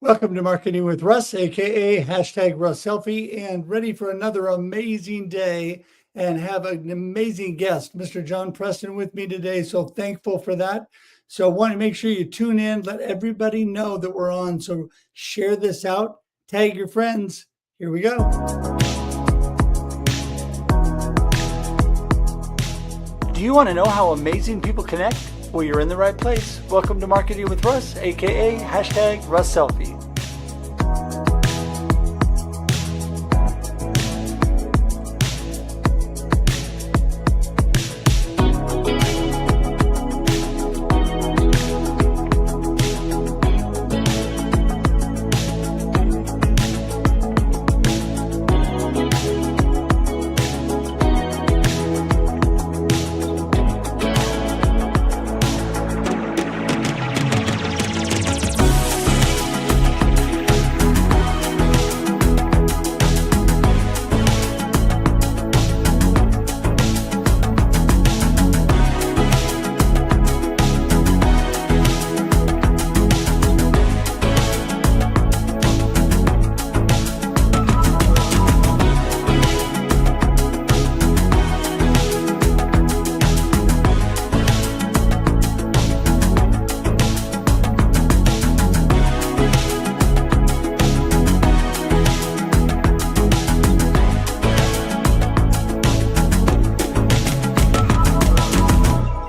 Welcome to Marketing with Russ, aka hashtag Russ Selfie, and ready for another amazing day and have an amazing guest, Mr. John Preston, with me today. So thankful for that. So want to make sure you tune in, let everybody know that we're on. So share this out, tag your friends. Here we go. Do you want to know how amazing people connect? Well, you're in the right place. Welcome to Marketing with Russ, aka hashtag Russ Selfie.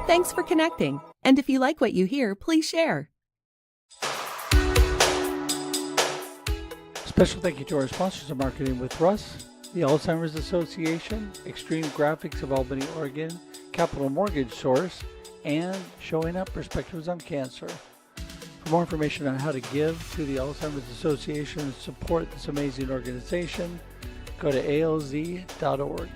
Thanks for connecting. And if you like what you hear, please share. Special thank you to our sponsors of Marketing with Russ, the Alzheimer's Association, Extreme Graphics of Albany, Oregon, Capital Mortgage Source, and Showing Up Perspectives on Cancer. For more information on how to give to the Alzheimer's Association and support this amazing organization, go to alz.org.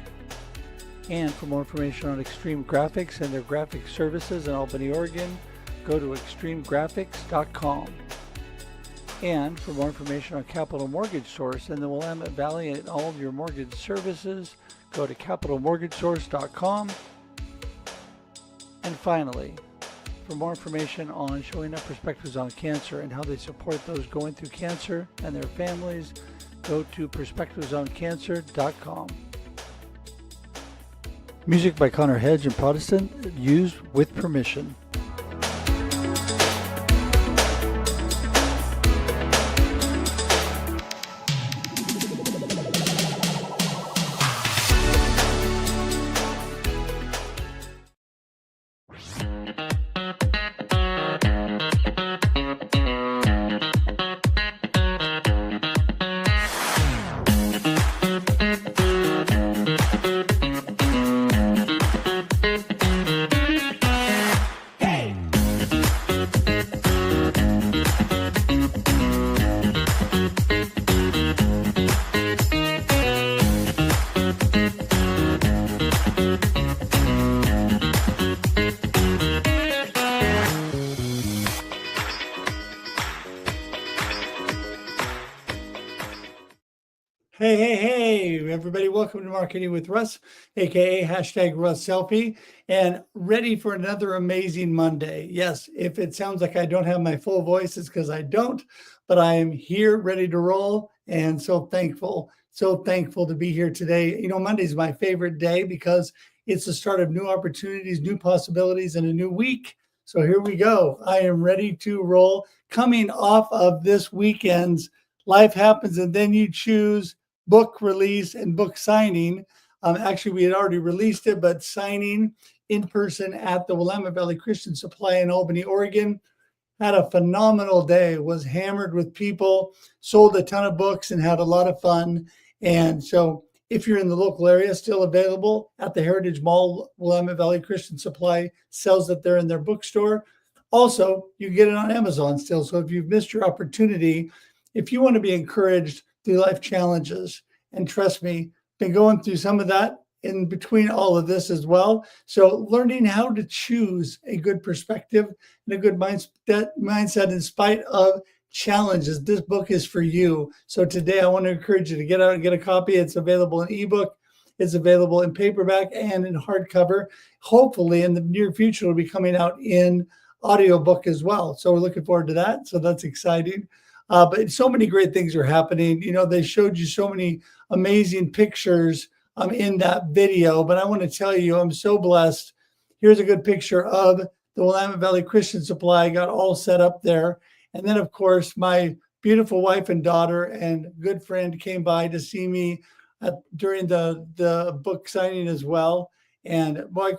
And for more information on Extreme Graphics and their graphic services in Albany, Oregon, go to extremegraphics.com. And for more information on Capital Mortgage Source in the Willamette Valley and all of your mortgage services, go to capitalmortgagesource.com. And finally, for more information on Showing Up Perspectives on Cancer and how they support those going through cancer and their families, go to perspectivesoncancer.com. Music by Connor Hedge and Protestant, used with permission. Hey, everybody. Welcome to Marketing with Russ, aka hashtag Russ Selfie, and ready for another amazing Monday. Yes, if it sounds like I don't have my full voice, it's because I don't, but I am here ready to roll and so thankful to be here today. You know, Monday's my favorite day because it's the start of new opportunities, new possibilities, and a new week. So here we go. I am ready to roll. Coming off of this weekend's Life Happens and Then You Choose book release and book signing. Actually, we had already released it, but signing in person at the Willamette Valley Christian Supply in Albany, Oregon. Had a phenomenal day, was hammered with people, sold a ton of books and had a lot of fun. And so if you're in the local area, still available at the Heritage Mall, Willamette Valley Christian Supply sells it there in their bookstore. Also, you can get it on Amazon still. So if you've missed your opportunity, if you want to be encouraged through life challenges, and trust me, been going through some of that in between all of this as well. So learning how to choose a good perspective and a good mindset in spite of challenges. This book is for you. So today I want to encourage you to get out and get a copy. It's available in ebook. It's available in paperback and in hardcover. Hopefully in the near future, it'll be coming out in audiobook as well. So we're looking forward to that. So that's exciting. But so many great things are happening. They showed you so many amazing pictures in that video. But I want to tell you, I'm so blessed. Here's a good picture of the Willamette Valley Christian Supply. I got all set up there. And then, of course, my beautiful wife and daughter and good friend came by to see me during the book signing as well. And boy,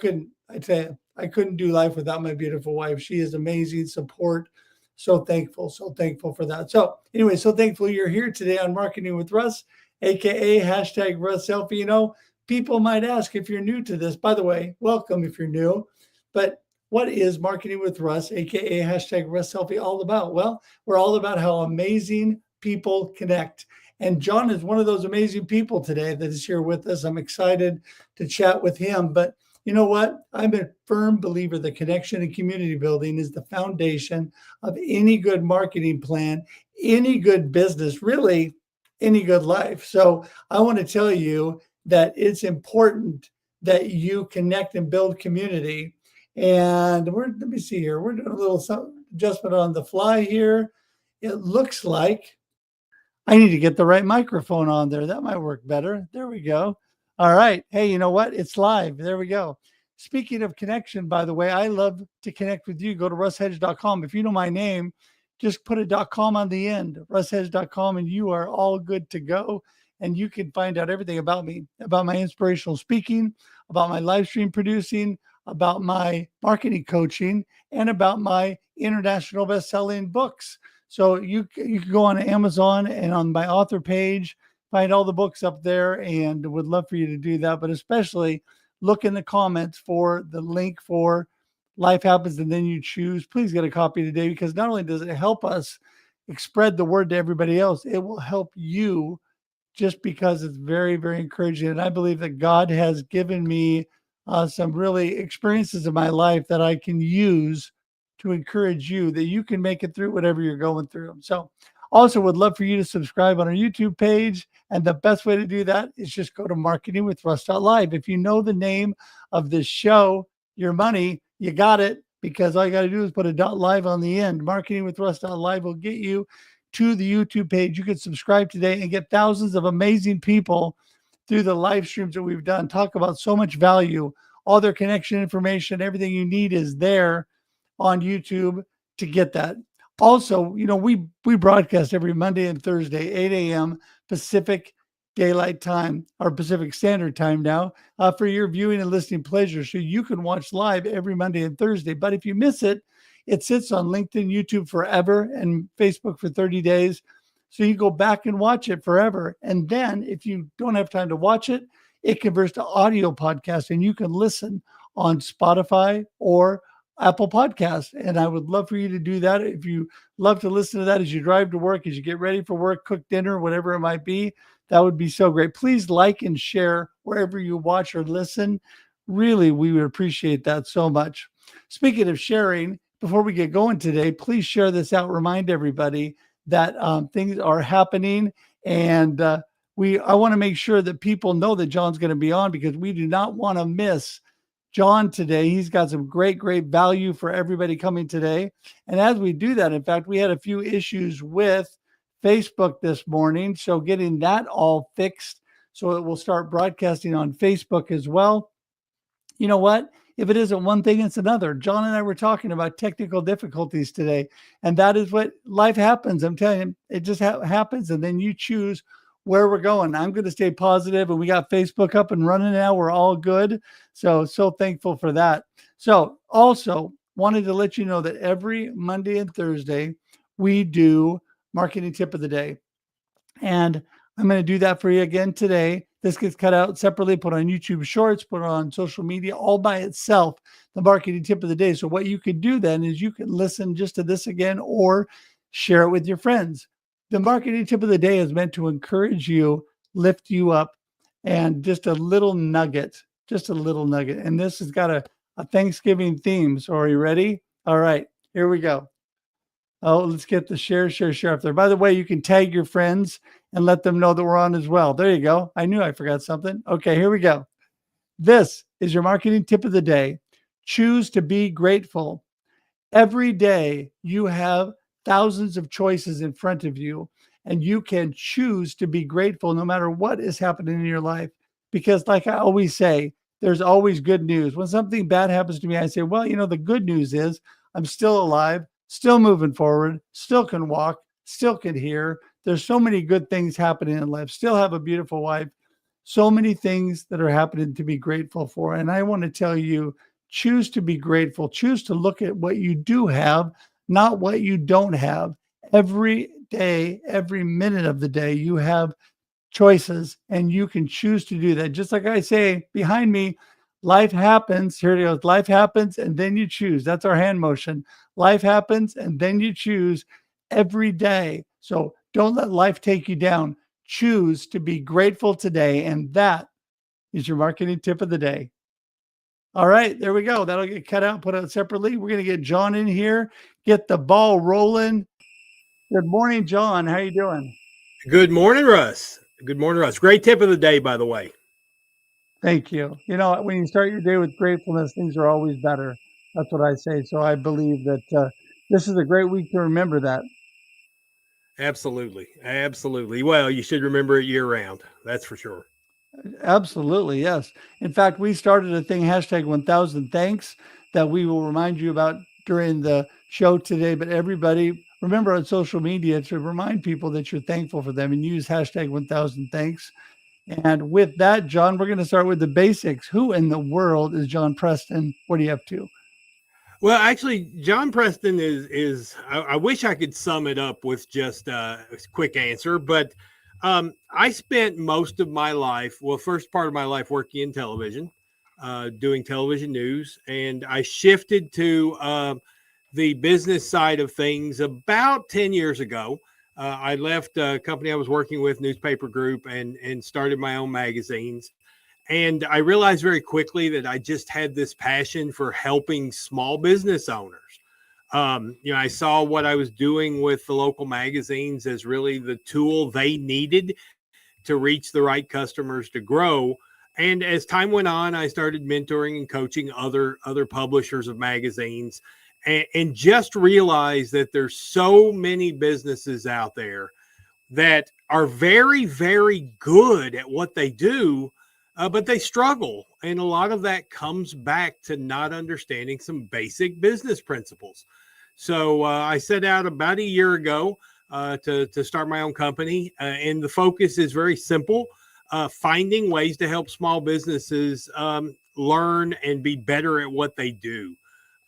I couldn't do life without my beautiful wife. She is amazing support. So thankful for that. So anyway, so thankful you're here today on Marketing with Russ, aka hashtag Russ Selfie. People might ask if you're new to this. By the way, welcome if you're new. But what is Marketing with Russ, aka hashtag Russ Selfie, all about? Well, we're all about how amazing people connect. And John is one of those amazing people today that is here with us. I'm excited to chat with him. But you know what? I'm a firm believer that connection and community building is the foundation of any good marketing plan, any good business, really any good life. So I want to tell you that it's important that you connect and build community. And let me see here. We're doing a little adjustment on the fly here. It looks like I need to get the right microphone on there. That might work better. There we go. All right. Hey, you know what? It's live. There we go. Speaking of connection, by the way, I love to connect with you. Go to russhedge.com. If you know my name, just put a .com on the end, russhedge.com, and you are all good to go. And you can find out everything about me, about my inspirational speaking, about my live stream producing, about my marketing coaching, and about my international best-selling books. So you can go on Amazon and on my author page, find all the books up there, and would love for you to do that. But especially look in the comments for the link for Life Happens and Then You Choose. Please get a copy today, because not only does it help us spread the word to everybody else, it will help you just because it's very, very encouraging. And I believe that God has given me some really experiences in my life that I can use to encourage you that you can make it through whatever you're going through. So also would love for you to subscribe on our YouTube page. And the best way to do that is just go to marketingwithruss.live. If you know the name of this show, your money, you got it, because all you got to do is put a .live on the end. Marketingwithruss.live will get you to the YouTube page. You can subscribe today and get thousands of amazing people through the live streams that we've done. Talk about so much value. All their connection information, everything you need is there on YouTube to get that. Also, we broadcast every Monday and Thursday, 8 a.m. Pacific Daylight Time, or Pacific Standard Time now, for your viewing and listening pleasure. So you can watch live every Monday and Thursday. But if you miss it, it sits on LinkedIn, YouTube forever, and Facebook for 30 days. So you go back and watch it forever. And then if you don't have time to watch it, it converts to audio podcast, and you can listen on Spotify or Apple Podcasts. And I would love for you to do that. If you love to listen to that as you drive to work, as you get ready for work, cook dinner, whatever it might be, that would be so great. Please like and share wherever you watch or listen. Really, we would appreciate that so much. Speaking of sharing, before we get going today, please share this out. Remind everybody that things are happening. And I want to make sure that people know that John's going to be on, because we do not want to miss John today. He's got some great value for everybody coming today. And as we do that, in fact, we had a few issues with Facebook this morning. So getting that all fixed so it will start broadcasting on Facebook as well. You know what? If it isn't one thing, it's another. John and I were talking about technical difficulties today, and that is what life happens. I'm telling you, it just happens, and then you choose where we're going. I'm going to stay positive, and we got Facebook up and running now. We're all good. So thankful for that. So also wanted to let you know that every Monday and Thursday, we do marketing tip of the day. And I'm going to do that for you again today. This gets cut out separately, put on YouTube Shorts, put on social media, all by itself, the marketing tip of the day. So what you could do then is you can listen just to this again or share it with your friends. The marketing tip of the day is meant to encourage you, lift you up, and just a little nugget. And this has got a Thanksgiving theme. So are you ready? All right, here we go. Oh, let's get the share up there. By the way, you can tag your friends and let them know that we're on as well. There you go. I knew I forgot something. Okay, here we go. This is your marketing tip of the day. Choose to be grateful. Every day you have thousands of choices in front of you, and you can choose to be grateful no matter what is happening in your life. Because, like I always say, there's always good news. When something bad happens to me, I say, well, the good news is I'm still alive, still moving forward, still can walk, still can hear. There's so many good things happening in life, still have a beautiful wife, so many things that are happening to be grateful for. And I want to tell you, choose to be grateful, choose to look at what you do have, not what you don't have. Every day, every minute of the day, you have choices and you can choose to do that. Just like I say behind me, life happens. Here it goes. Life happens and then you choose. That's our hand motion. Life happens and then you choose every day. So don't let life take you down. Choose to be grateful today. And that is your marketing tip of the day. All right, there we go. That'll get cut out, put out separately. We're going to get John in here, get the ball rolling. Good morning, John. How you doing? Good morning, Russ. Good morning, Russ. Great tip of the day, by the way. Thank you. When you start your day with gratefulness, things are always better. That's what I say. So I believe that this is a great week to remember that. Absolutely. Absolutely. Well, you should remember it year round. That's for sure. Absolutely, yes. In fact, we started a thing, hashtag 1000 thanks, that we will remind you about during the show today. But everybody, remember on social media to remind people that you're thankful for them and use hashtag 1000 thanks. And with that, John, we're going to start with the basics. Who in the world is John Preston? What are you up to? Well, actually, John Preston is I wish I could sum it up with just a quick answer, but I spent most of my life, first part of my life working in television, doing television news, and I shifted to the business side of things about 10 years ago. I left a company I was working with, newspaper group, and started my own magazines. And I realized very quickly that I just had this passion for helping small business owners. I saw what I was doing with the local magazines as really the tool they needed to reach the right customers to grow. And as time went on, I started mentoring and coaching other publishers of magazines, and just realized that there's so many businesses out there that are very, very good at what they do, but they struggle. And a lot of that comes back to not understanding some basic business principles. So I set out about a year ago to start my own company. And the focus is very simple, finding ways to help small businesses learn and be better at what they do.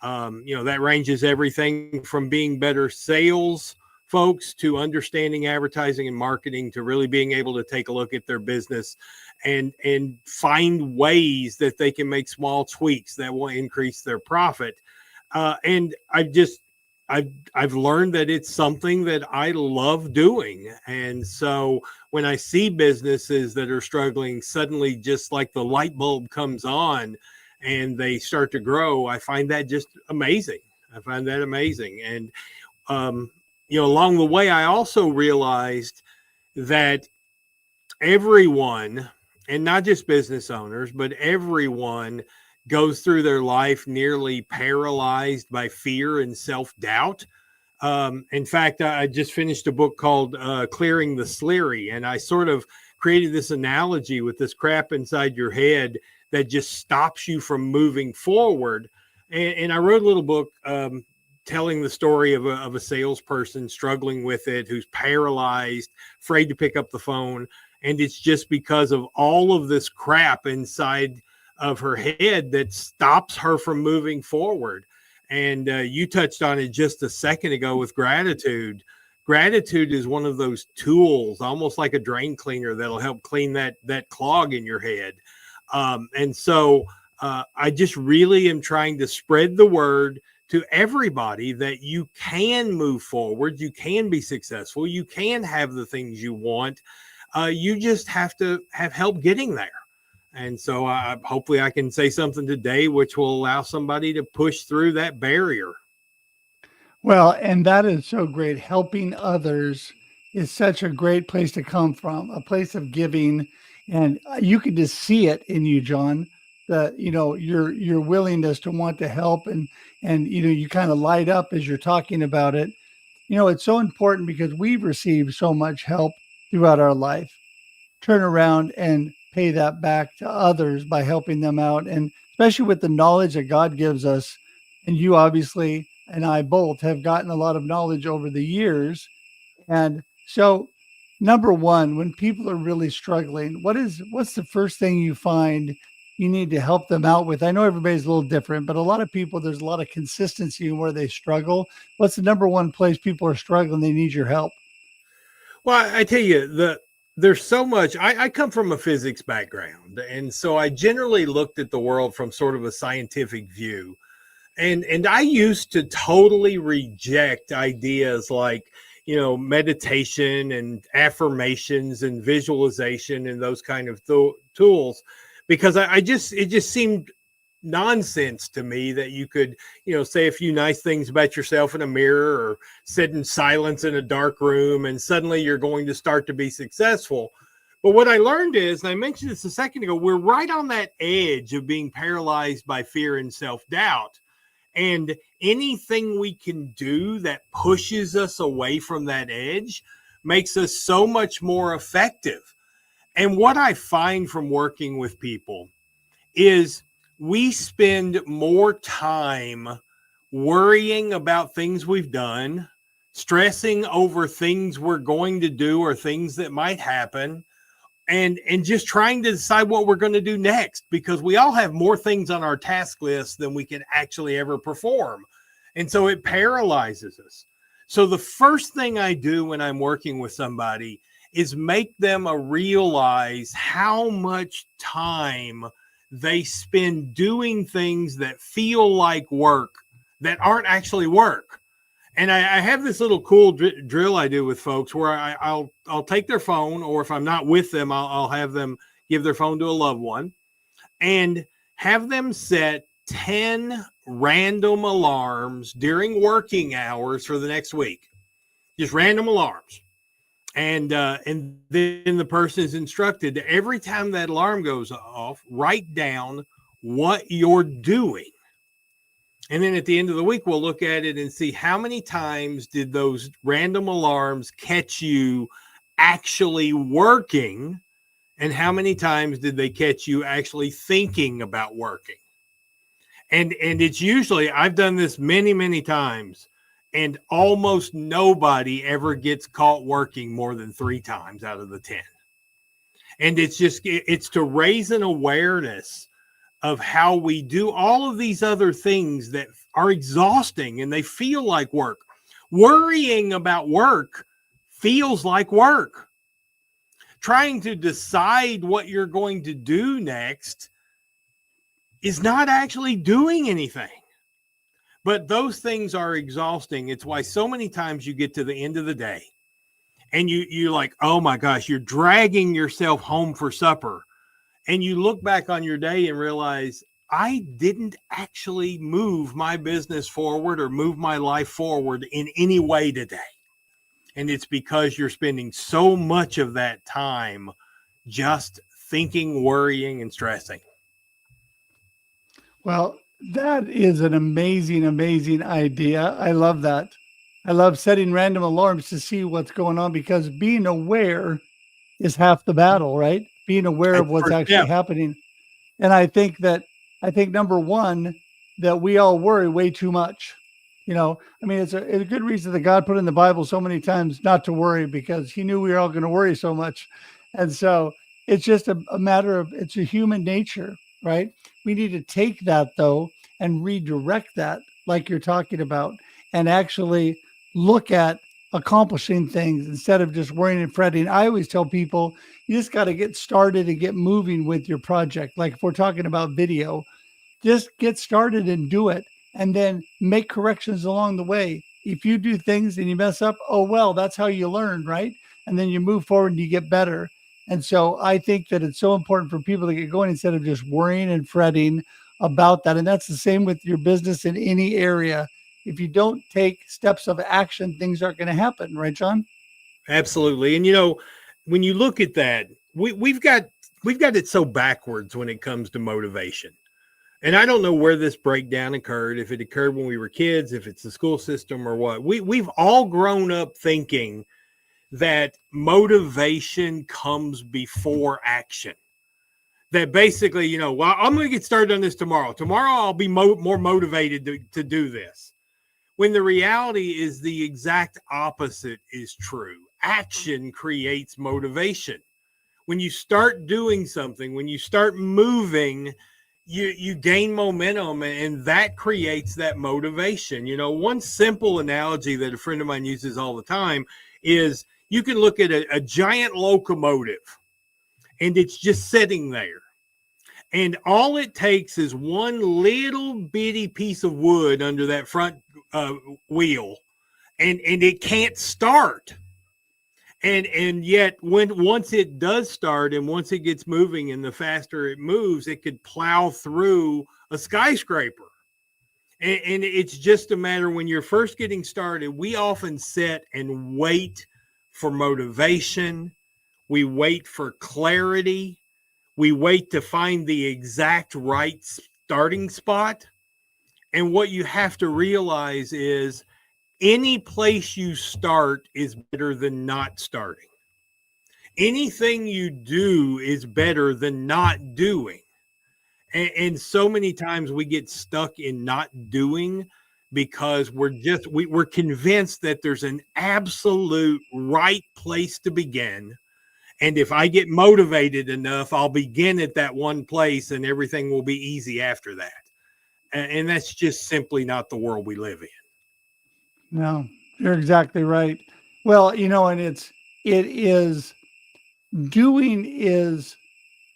That ranges everything from being better sales folks to understanding advertising and marketing, to really being able to take a look at their business and find ways that they can make small tweaks that will increase their profit. And I've learned that it's something that I love doing. And so when I see businesses that are struggling, suddenly just like the light bulb comes on and they start to grow, I find that just amazing. I find that amazing. And, along the way, I also realized that everyone, and not just business owners, but everyone goes through their life nearly paralyzed by fear and self-doubt. In fact, I just finished a book called Clearing the Sleary, and I sort of created this analogy with this crap inside your head that just stops you from moving forward. And I wrote a little book telling the story of a salesperson struggling with it, who's paralyzed, afraid to pick up the phone. And it's just because of all of this crap inside of her head that stops her from moving forward. And you touched on it just a second ago with gratitude. Gratitude is one of those tools, almost like a drain cleaner, that'll help clean that clog in your head. And so I just really am trying to spread the word to everybody that you can move forward, you can be successful, you can have the things you want. You just have to have help getting there. And so hopefully I can say something today which will allow somebody to push through that barrier. Well, and that is so great. Helping others is such a great place to come from, a place of giving. And you can just see it in you, John, that, your willingness to want to help, and you kind of light up as you're talking about it. it's so important because we've received so much help throughout our life. Turn around and pay that back to others by helping them out. And especially with the knowledge that God gives us, and you obviously and I both have gotten a lot of knowledge over the years. And so, number one, when people are really struggling, what's the first thing you find you need to help them out with? I know everybody's a little different, but a lot of people, there's a lot of consistency in where they struggle. What's the number one place people are struggling? They need your help. Well, I tell you, there's so much. I come from a physics background, and so I generally looked at the world from sort of a scientific view. And I used to totally reject ideas like, meditation and affirmations and visualization and those kind of tools, because it just seemed nonsense to me that you could, say a few nice things about yourself in a mirror or sit in silence in a dark room and suddenly you're going to start to be successful. But what I learned is, and I mentioned this a second ago, we're right on that edge of being paralyzed by fear and self-doubt. And anything we can do that pushes us away from that edge makes us so much more effective. And what I find from working with people is we spend more time worrying about things we've done, stressing over things we're going to do or things that might happen, and just trying to decide what we're going to do next, because we all have more things on our task list than we can actually ever perform. And so it paralyzes us. So the first thing I do when I'm working with somebody is make them realize how much time they spend doing things that feel like work that aren't actually work. And I have this little cool drill I do with folks where I'll take their phone, or if I'm not with them, I'll have them give their phone to a loved one and have them set 10 random alarms during working hours for the next week. Just random alarms. And then the person is instructed to, every time that alarm goes off, write down what you're doing. And then at the end of the week, we'll look at it and see how many times did those random alarms catch you actually working, and how many times did they catch you actually thinking about working. And it's usually, I've done this many, many times, and almost nobody ever gets caught working more than 3 times out of the 10. And it's to raise an awareness of how we do all of these other things that are exhausting and they feel like work. Worrying about work feels like work. Trying to decide what you're going to do next is not actually doing anything. But those things are exhausting. It's why so many times you get to the end of the day and you're like, oh my gosh, you're dragging yourself home for supper. And you look back on your day and realize, I didn't actually move my business forward or move my life forward in any way today. And it's because you're spending so much of that time just thinking, worrying, and stressing. Well, that is an amazing, amazing idea. I love that. I love setting random alarms to see what's going on, because being aware is half the battle, right? Being aware of what's actually happening. And I think number one, that we all worry way too much. It's a good reason that God put in the Bible so many times not to worry, because he knew we were all going to worry so much. And so it's just a matter of, it's a human nature, right? We need to take that though and redirect that, like you're talking about, and actually look at accomplishing things instead of just worrying and fretting. I always tell people, you just got to get started and get moving with your project. Like if we're talking about video, just get started and do it, and then make corrections along the way. If you do things and you mess up, oh, well, that's how you learn, right? And then you move forward and you get better. And so I think that it's so important for people to get going instead of just worrying and fretting about that. And that's the same with your business in any area. If you don't take steps of action, things aren't going to happen. Right, John? Absolutely. And, when you look at that, we've got it so backwards when it comes to motivation. And I don't know where this breakdown occurred, if it occurred when we were kids, if it's the school system or what. We've all grown up thinking that motivation comes before action. That basically, well, I'm going to get started on this tomorrow. Tomorrow I'll be more motivated to do this. When the reality is the exact opposite is true. Action creates motivation. When you start doing something, when you start moving, you gain momentum, and that creates that motivation. One simple analogy that a friend of mine uses all the time is you can look at a giant locomotive, and it's just sitting there. And all it takes is one little bitty piece of wood under that front wheel, and it can't start. And yet once it does start, and once it gets moving, and the faster it moves, it could plow through a skyscraper. And it's just a matter, when you're first getting started, we often sit and wait for motivation. We wait for clarity. We wait to find the exact right starting spot. And what you have to realize is any place you start is better than not starting. Anything you do is better than not doing. And so many times we get stuck in not doing because we're convinced that there's an absolute right place to begin. And if I get motivated enough, I'll begin at that one place and everything will be easy after that. And that's just simply not the world we live in. No, you're exactly right. Well, and doing is,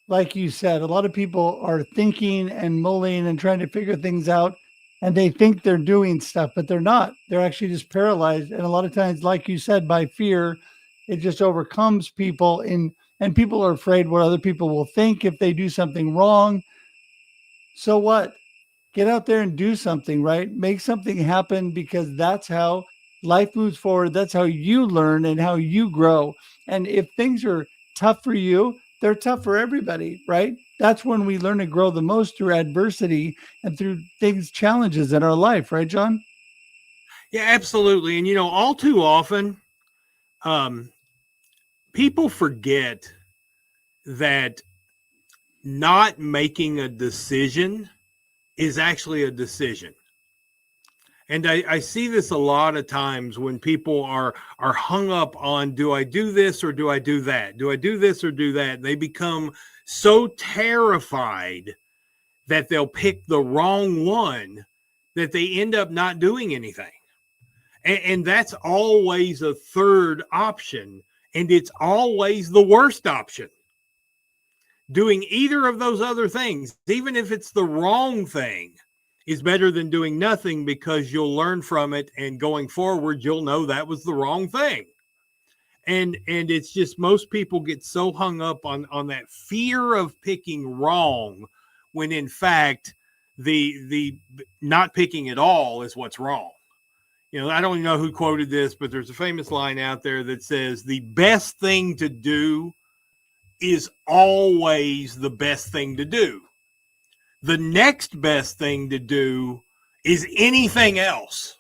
like you said, a lot of people are thinking and mulling and trying to figure things out, and they think they're doing stuff, but they're not. They're actually just paralyzed. And a lot of times, like you said, by fear, it just overcomes people, and people are afraid what other people will think if they do something wrong. So what? Get out there and do something, right? Make something happen, because that's how life moves forward. That's how you learn and how you grow. And if things are tough for you, they're tough for everybody, right? That's when we learn to grow the most, through adversity and through challenges in our life, right, John? Yeah, absolutely. And, all too often, people forget that not making a decision is actually a decision. And I see this a lot of times when people are hung up on, do I do this or do I do that? Do I do this or do that? They become so terrified that they'll pick the wrong one that they end up not doing anything. And that's always a third option. And it's always the worst option. Doing either of those other things, even if it's the wrong thing, is better than doing nothing, because you'll learn from it, and going forward, you'll know that was the wrong thing. And it's just, most people get so hung up on that fear of picking wrong, when in fact, the not picking at all is what's wrong. I don't even know who quoted this, but there's a famous line out there that says, the best thing to do is always the best thing to do. The next best thing to do is anything else.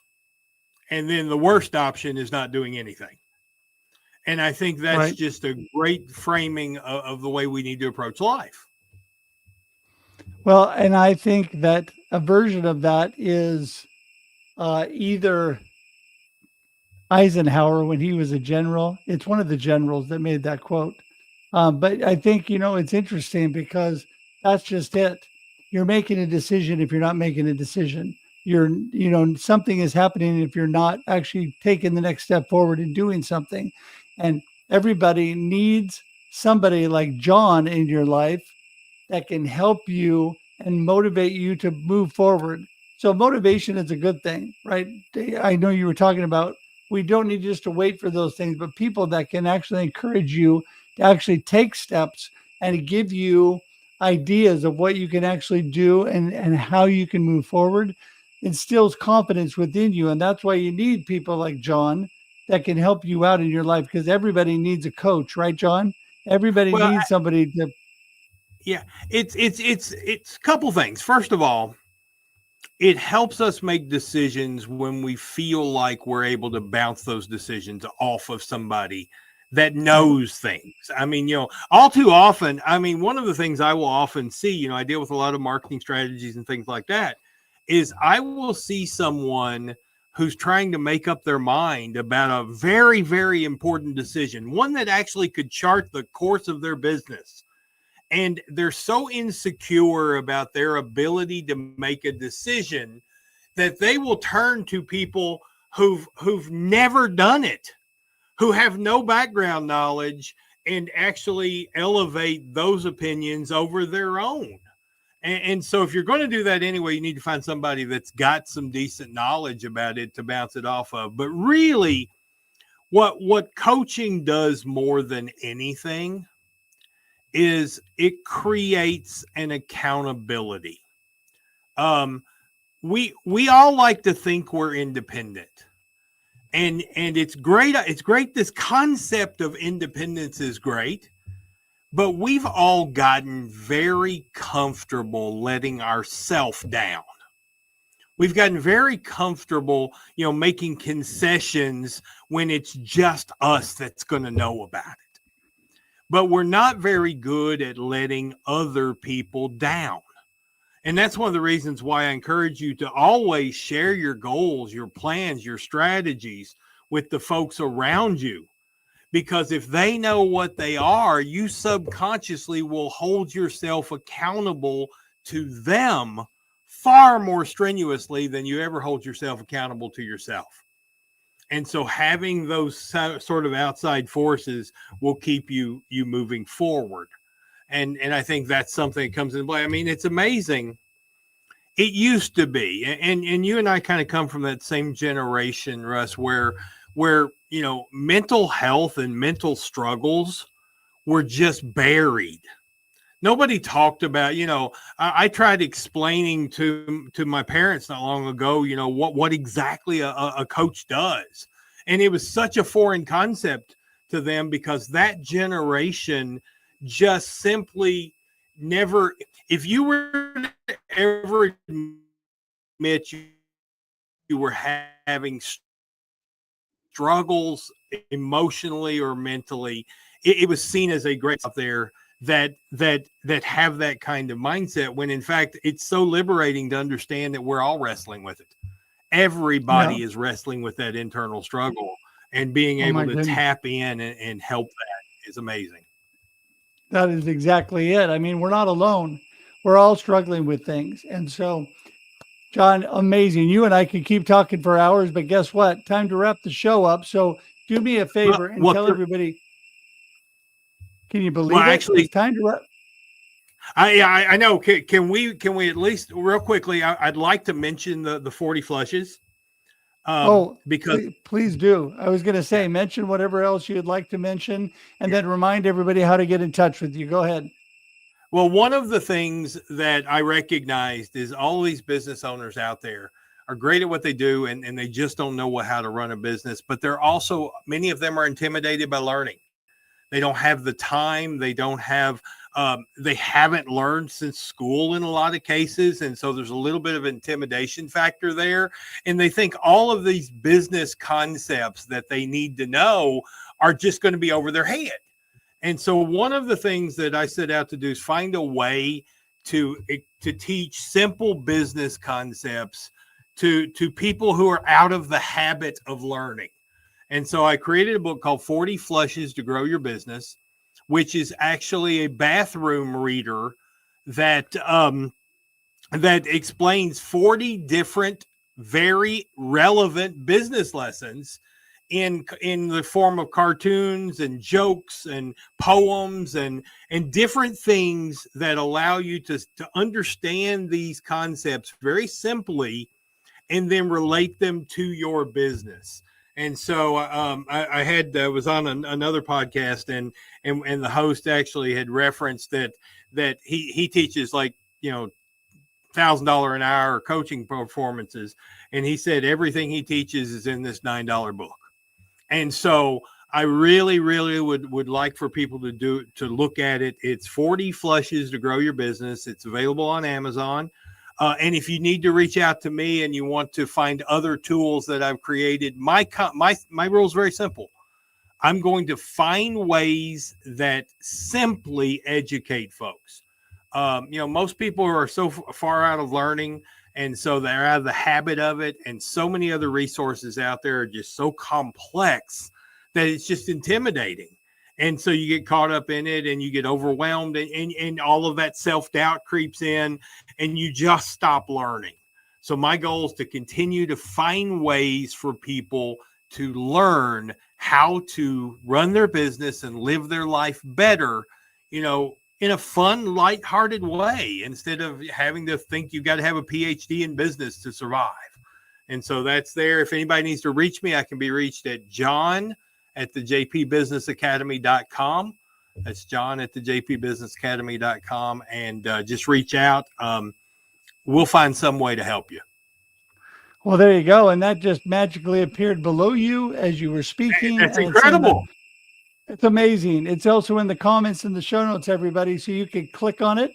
And then the worst option is not doing anything. And I think that's right. Just a great framing of the way we need to approach life. Well, and I think that a version of that is either Eisenhower, when he was a general. It's one of the generals that made that quote. But I think, it's interesting, because that's just it. You're making a decision if you're not making a decision. Something is happening if you're not actually taking the next step forward and doing something. And everybody needs somebody like John in your life that can help you and motivate you to move forward. So motivation is a good thing, right? I know you were talking about, we don't need just to wait for those things, but people that can actually encourage you to actually take steps and give you ideas of what you can actually do and how you can move forward, instills confidence within you. And that's why you need people like John that can help you out in your life, because everybody needs a coach, right, John? Everybody needs somebody to. Yeah, it's a couple things. First of all, it helps us make decisions when we feel like we're able to bounce those decisions off of somebody that knows things. I mean, all too often, I mean, one of the things I will often see, I deal with a lot of marketing strategies and things like that, is I will see someone who's trying to make up their mind about a very, very important decision, one that actually could chart the course of their business. And they're so insecure about their ability to make a decision that they will turn to people who've never done it, who have no background knowledge, and actually elevate those opinions over their own. And so if you're going to do that anyway, you need to find somebody that's got some decent knowledge about it to bounce it off of. But really, what coaching does more than anything is it creates an accountability. We all like to think we're independent. And it's great. It's great. This concept of independence is great, but we've all gotten very comfortable letting ourselves down. We've gotten very comfortable, making concessions when it's just us that's going to know about it. But we're not very good at letting other people down. And that's one of the reasons why I encourage you to always share your goals, your plans, your strategies with the folks around you. Because if they know what they are, you subconsciously will hold yourself accountable to them far more strenuously than you ever hold yourself accountable to yourself. And so having those sort of outside forces will keep you moving forward. And I think that's something that comes into play. I mean, it's amazing. It used to be, and you and I kind of come from that same generation, Russ, where mental health and mental struggles were just buried. Nobody talked about, I tried explaining to my parents not long ago, what exactly a coach does. And it was such a foreign concept to them because that generation just simply never, if you were to ever admit you were having struggles emotionally or mentally, it was seen as a great out there that have that kind of mindset, when in fact it's so liberating to understand that we're all wrestling with it. Everybody is wrestling with that internal struggle, and being able to tap in and help that is amazing. That is exactly it. I mean, we're not alone. We're all struggling with things. And so, John, amazing. You and I could keep talking for hours, but guess what? Time to wrap the show up. So do me a favor and tell everybody. Can you believe it? Actually, it's time to wrap. I know. Can we at least real quickly? I'd like to mention the 40 flushes. Because please do. I was going to say, mention whatever else you'd like to mention, and then remind everybody how to get in touch with you. Go ahead. Well, one of the things that I recognized is all these business owners out there are great at what they do, and they just don't know how to run a business. But they're also, many of them are intimidated by learning. They don't have the time. They don't have, they haven't learned since school in a lot of cases. And so there's a little bit of intimidation factor there. And they think all of these business concepts that they need to know are just going to be over their head. And so one of the things that I set out to do is find a way to teach simple business concepts to people who are out of the habit of learning. And so I created a book called 40 Flushes to Grow Your Business, which is actually a bathroom reader that explains 40 different, very relevant business lessons in the form of cartoons and jokes and poems and different things that allow you to understand these concepts very simply and then relate them to your business. And so I was on another podcast, and the host actually had referenced that he teaches like, $1,000 an hour coaching performances. And he said everything he teaches is in this $9 book. And so I really, really would like for people to look at it. It's 40 Flushes to Grow Your Business. It's available on Amazon. And if you need to reach out to me and you want to find other tools that I've created, my rule is very simple. I'm going to find ways that simply educate folks. Most people are so far out of learning, and so they're out of the habit of it. And so many other resources out there are just so complex that it's just intimidating. And so you get caught up in it and you get overwhelmed, and all of that self-doubt creeps in and you just stop learning. So my goal is to continue to find ways for people to learn how to run their business and live their life better, in a fun, lighthearted way, instead of having to think you've got to have a PhD in business to survive. And so that's there. If anybody needs to reach me, I can be reached at john@thejpbusinessacademy.com. That's john@thejpbusinessacademy.com. And just reach out. We'll find some way to help you. Well, there you go. And that just magically appeared below you as you were speaking. That's incredible. It's amazing. It's also in the comments in the show notes, everybody. So you can click on it,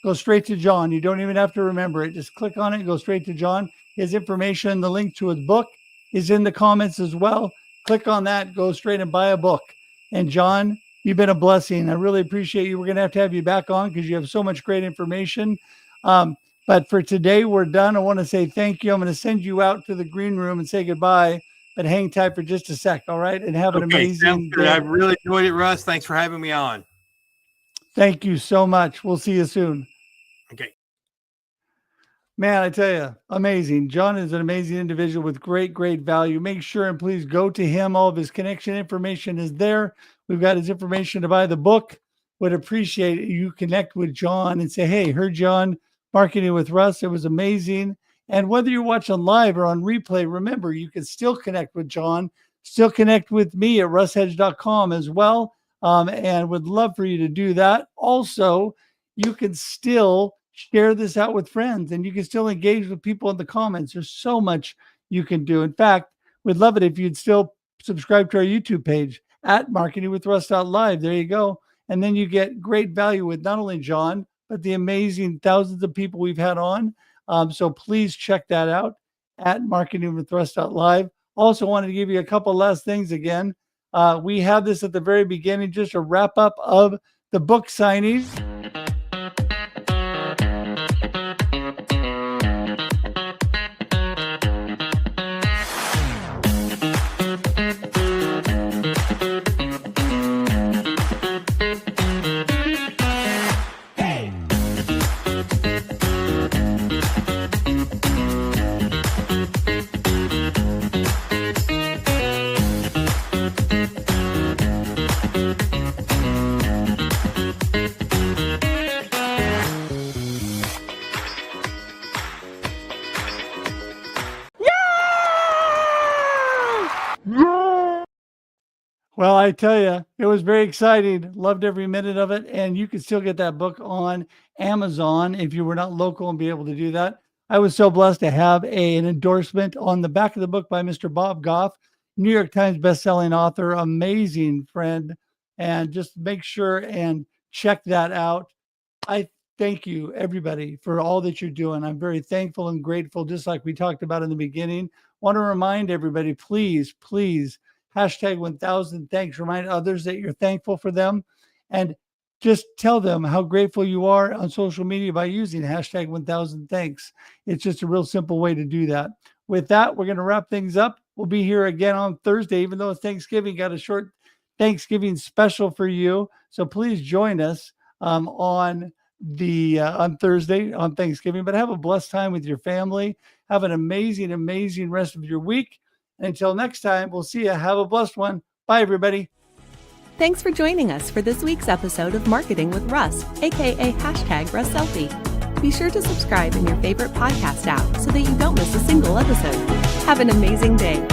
go straight to John. You don't even have to remember it. Just click on it, go straight to John. His information, the link to his book is in the comments as well. Click on that, go straight and buy a book. And John, you've been a blessing. I really appreciate you. We're going to have you back on because you have so much great information. But for today, we're done. I want to say thank you. I'm going to send you out to the green room and say goodbye, but hang tight for just a sec. All right. And have an amazing day. I really enjoyed it, Russ. Thanks for having me on. Thank you so much. We'll see you soon. Okay. Man, I tell you, amazing. John is an amazing individual with great, great value. Make sure and please go to him. All of his connection information is there. We've got his information to buy the book. Would appreciate it. You connect with John and say, hey, heard John Marketing with Russ. It was amazing. And whether you're watching live or on replay, remember, you can still connect with John, still connect with me at russhedge.com as well. And would love for you to do that. Also, you can still share this out with friends, and you can still engage with people in the comments. There's so much you can do. In fact, we'd love it if you'd still subscribe to our YouTube page at marketingwithruss.live. There you go. And then you get great value with not only John, but the amazing thousands of people we've had on. So please check that out at marketingwithruss.live. Also wanted to give you a couple last things again. We have this at the very beginning, just a wrap up of the book signing. Well, I tell you, it was very exciting. Loved every minute of it. And you can still get that book on Amazon if you were not local and be able to do that. I was so blessed to have an endorsement on the back of the book by Mr. Bob Goff, New York Times bestselling author, amazing friend. And just make sure and check that out. I thank you, everybody, for all that you're doing. I'm very thankful and grateful, just like we talked about in the beginning. Want to remind everybody, please, hashtag 1000 thanks. Remind others that you're thankful for them, and just tell them how grateful you are on social media by using hashtag 1000 thanks. It's just a real simple way to do that. With that, we're going to wrap things up. We'll be here again on Thursday, even though it's Thanksgiving. Got a short Thanksgiving special for you. So please join us on Thursday on Thanksgiving. But have a blessed time with your family. Have an amazing rest of your week. Until next time, we'll see you. Have a blessed one. Bye, everybody. Thanks for joining us for this week's episode of Marketing with Russ, aka hashtag RussSelfie. Be sure to subscribe in your favorite podcast app so that you don't miss a single episode. Have an amazing day.